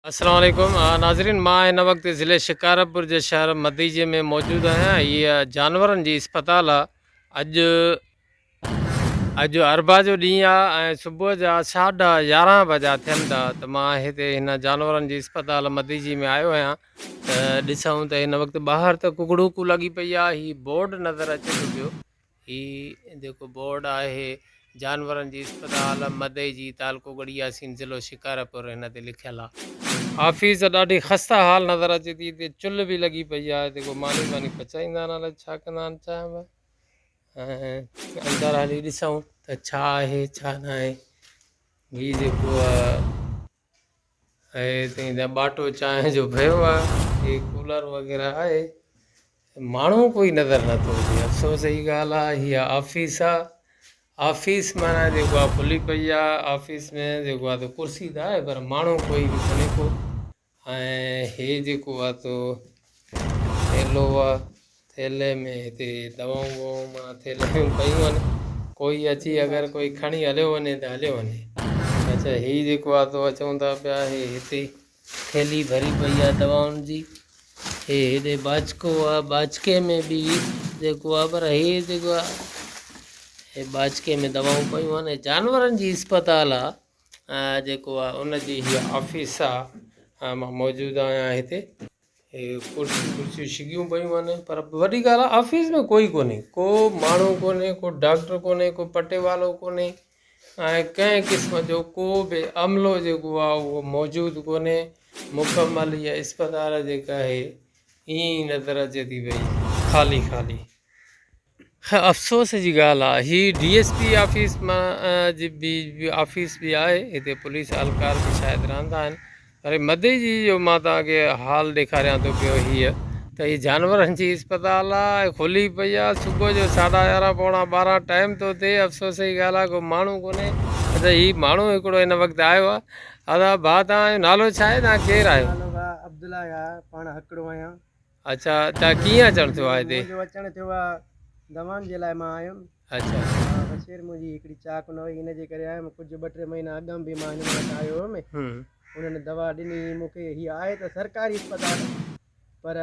अस्सलाम वालेकुम नाज़रीन मां हिन वक़्तु ज़िले शिकारपुर जे शहर मदीजे में मौजूदु आहियां। हीअ जानवरनि जी इस्पताल आहे। अॼु अरबा जो ॾींहुं आहे ऐं सुबुह जा 11:30 बजा थियनि था त मां हिते हिन जानवरनि जी इस्पताल मदीजी में आयो आहियां त ॾिसूं त हिन वक़्तु ॿाहिरि त कुकड़ूकू लॻी पई आहे। हीअ बोर्ड नज़र अचे थो पियो, हीअ जेको बोर्ड आहे जानवरनि जी इस्पताल मदीजी तालको गढ़ियासीं ज़िलो शिकारपुर हिन ते लिखियलु आहे। ऑफिस ॾाढी ख़स्ता हाल नज़र अचे थी, हिते चुल्ह बि लॻी पई आहे, जेको मानी पचाईंदा आहिनि अलाए छा कंदा आहिनि चांहि ऐं अंदरि हली ॾिसूं त छा आहे छा न आहे। हीअ जेको आहे हिते ॿाटो चांहि जो पियो आहे, हीअ कूलर वग़ैरह आहे, माण्हू कोई नज़र नथो अचे। अफ़सोस जी ॻाल्हि आहे, हीअ ऑफिस आहे। ऑफिस माना जेको आहे खुली पई आहे, ऑफिस में जेको आहे त कुर्सी त आहे पर माण्हू कोई बि कोन्हे को। ऐं हे जेको आहे तो थेलो आहे, थेले में हिते दवाऊं ववाऊं माना थेले में पयूं आहिनि, कोई अची अगरि कोई खणी हलियो वञे त हलियो वञे। अच्छा हीअ जेको आहे तो चवनि था पिया हिते थेली भरी पई आहे दवाउनि जी। हेॾे बाचको आहे, बाचके में बि जेको आहे पर हीअ जेको आहे हे बाचके में दवाऊं पयूं आहिनि। जानवरनि जी इस्पताल आहे जेको आहे उनजी हीअ ऑफिस आहे। मां मौजूदु आहियां हिते, हे कुर्सियूं शिगियूं पयूं आहिनि पर वॾी ॻाल्हि आहे ऑफिस में कोई कोन्हे, को माण्हू कोन्हे, को डॉक्टर कोन्हे, को पटे वालो कोन्हे ऐं कंहिं क़िस्म जो को बि अमलो जेको आहे उहो मौजूदु कोन्हे। मुकमल इहा इस्पताल जेका आहे ईअं ई नज़र अचे थी पई, ख़ाली ख़ाली। अफ़सोस जी ॻाल्हि आहे, हीअ DSP ऑफिस मां जी बि ऑफिस बि आहे, हिते पुलिस एहलकार बि शायदि रहंदा आहिनि। पर मदीजी जो मां तव्हांखे हाल ॾेखारियां थो पियो, हीअ त हीअ जानवरनि जी इस्पताल आहे, खुली पई आहे, सुबुह जो 11:30 पौणा 12 टाइम थो थिए। अफ़सोस जी ॻाल्हि आहे को माण्हू कोन्हे। अच्छा हीअ माण्हू हिकिड़ो हिन वक़्तु आयो आहे। दादा भाउ तव्हांजो नालो छा आहे, तव्हां केरु आहियो? अब्दुल्ला पाण हकड़ो आहियां। अच्छा तव्हां कीअं अचणु थियो आहे हिते? मुंहिंजो अचणु थियो आहे दवाउनि जे लाइ मां आयुमि। अच्छा बशीर मुंहिंजी हिकिड़ी चाक न हुई, हिन जे करे आयुमि। कुझु 2-3 महीना अॻु बि मां हिन वटि आयो हुयुमि, उन्हनि दवा ॾिनी मूंखे। हीअ आहे त सरकारी अस्पताल पर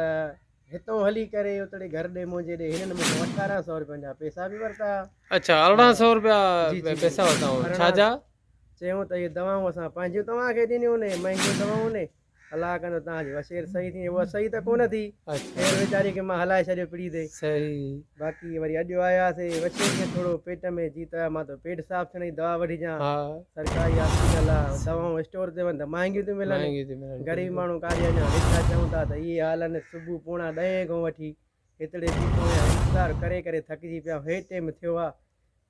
हितां हली करे उतरे घर ॾे मुंहिंजे ॾे हिननि मूंखे 1800 रुपयनि जा पैसा बि वरिता। अच्छा 1800 रुपया पैसा वरिता छा जा? चयूं त इहे दवाऊं असां पंहिंजियूं तव्हांखे ॾिनियूं ने, महांगियूं दवाऊं ने, अलाह कंदो तव्हांजी वशेर सही थी। उहा सही त कोन थी, ख़ैर वीचारी खे मां हलाए छॾियो पिड़ी ते। सही। बाक़ी वरी अॼु आयासीं, वशेर खे थोरो पेट में जीत आहे, मां त पेट साफ़ थियण जी दवा वठी अचां। सरकारी हॉस्पिटल आहे, दवाऊं स्टोर ते वञ त महांगियूं थियूं मिलनि, ग़रीब माण्हू काॾे अञा रिक्शा चऊं था त इहे हाल आहिनि। सुबुह 10:15 खां वठी हितड़े इंतज़ारु करे करे थकिजी पिया। हे टाइम थियो आहे,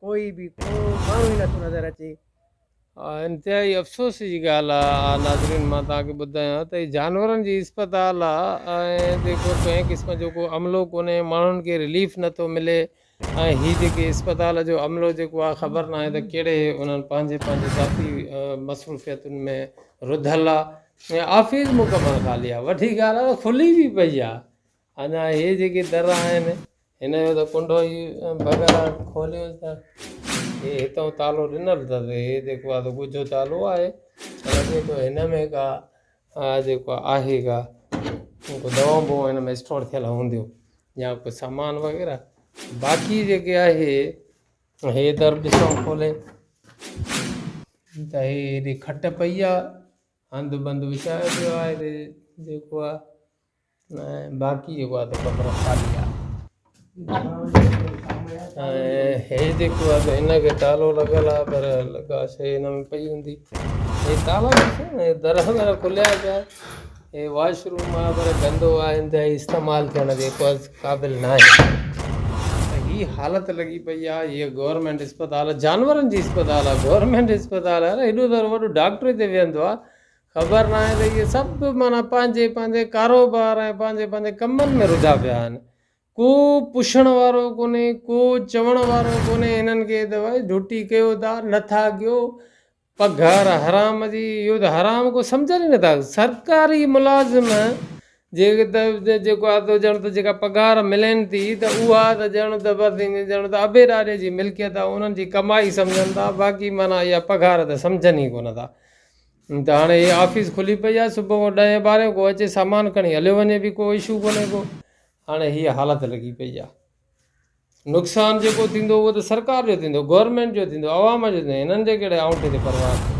कोई बि को माण्हू ई नथो नज़र अचे। इंतिहाई अफ़सोस जी ॻाल्हि आहे नाज़रीन, मां तव्हांखे ॿुधायां त हीअ जानवरनि जी इस्पताल आहे ऐं जेको कंहिं क़िस्म जो को अमलो कोन्हे, माण्हुनि खे रिलीफ नथो मिले। ऐं हीअ जेके इस्पताल जो अमलो जेको आहे ख़बर न आहे त कहिड़े उन्हनि पंहिंजे ज़ाती मसरूफ़ियतुनि में रुधल आहे। ऐं ऑफिस मुकमल ख़ाली आहे, वॾी ॻाल्हि आहे खुली बि पई आहे। अञा इहे जेके दर आहिनि हिन जो त कुंडो ई बग़ैर खोलियो त हे हितां तालो ॾिनल अथसि। हे जेको आहे त ॻुझो तालो आहे, लॻे थो हिन में का जेको आहे का को दवाऊं बवाऊं हिन में स्टोर थियल हूंदियूं या को सामान वग़ैरह। बाक़ी जेके आहे हे दर ॾिसूं खोले त हे हेॾी खट पई आहे, हंधु बंदि विछायो पियो आहे हिते जेको आहे, ऐं बाक़ी जेको आहे त कपिड़ो ख़ाली आहे। ऐं हे जेको आहे त हिनखे तालो लॻल आहे पर लॻा शइ हिन में पई हूंदी। हे ताला ॾिसो न, दर वग़ैरह खुलिया पिया। हे वॉशरूम आहे पर गंदो आहे, इंतिहाई इस्तेमालु थियण जे क़ाबिल न आहे। हीअ हालति लॻी पई आहे। हीअ गवर्नमेंट इस्पताल, जानवरनि जी इस्पताल आहे, गवर्नमेंट इस्पताल आहे। हेॾो दर वॾो डॉक्टर हिते वेहंदो आहे, ख़बर न आहे त इहे सभु माना पंहिंजे पंहिंजे कारोबार ऐं पंहिंजे पंहिंजे कमनि में रुधा पिया आहिनि। को पुछण वारो कोन्हे, को चवण वारो कोन्हे हिननि खे त भई ड्यूटी कयो था, नथा कयो, पघार हराम जी, इहो त हराम को सम्झनि ई नथा। सरकारी मुलाज़िम जेके त जेको आहे त ॼण त जेका पघार मिलनि थी त उहा त ॼण त बसि ॼण त अबे ॾाॾे जी मिल्कियत आहे, उन्हनि जी कमाई सम्झनि था। बाक़ी माना इहा पघार त सम्झनि ई कोन था। त हाणे हीअ ऑफिस खुली पई आहे, सुबुह 10 12 को अचे सामान खणी हलियो वञे बि, को इशू कोन्हे को। हाणे हीअ हालति लॻी पई आहे। नुक़सानु जेको थींदो उहो त सरकार जो थींदो, गवर्नमेंट जो थींदो, आवाम जो थींदो, हिननि जे कहिड़े आउंठे ते परवाह।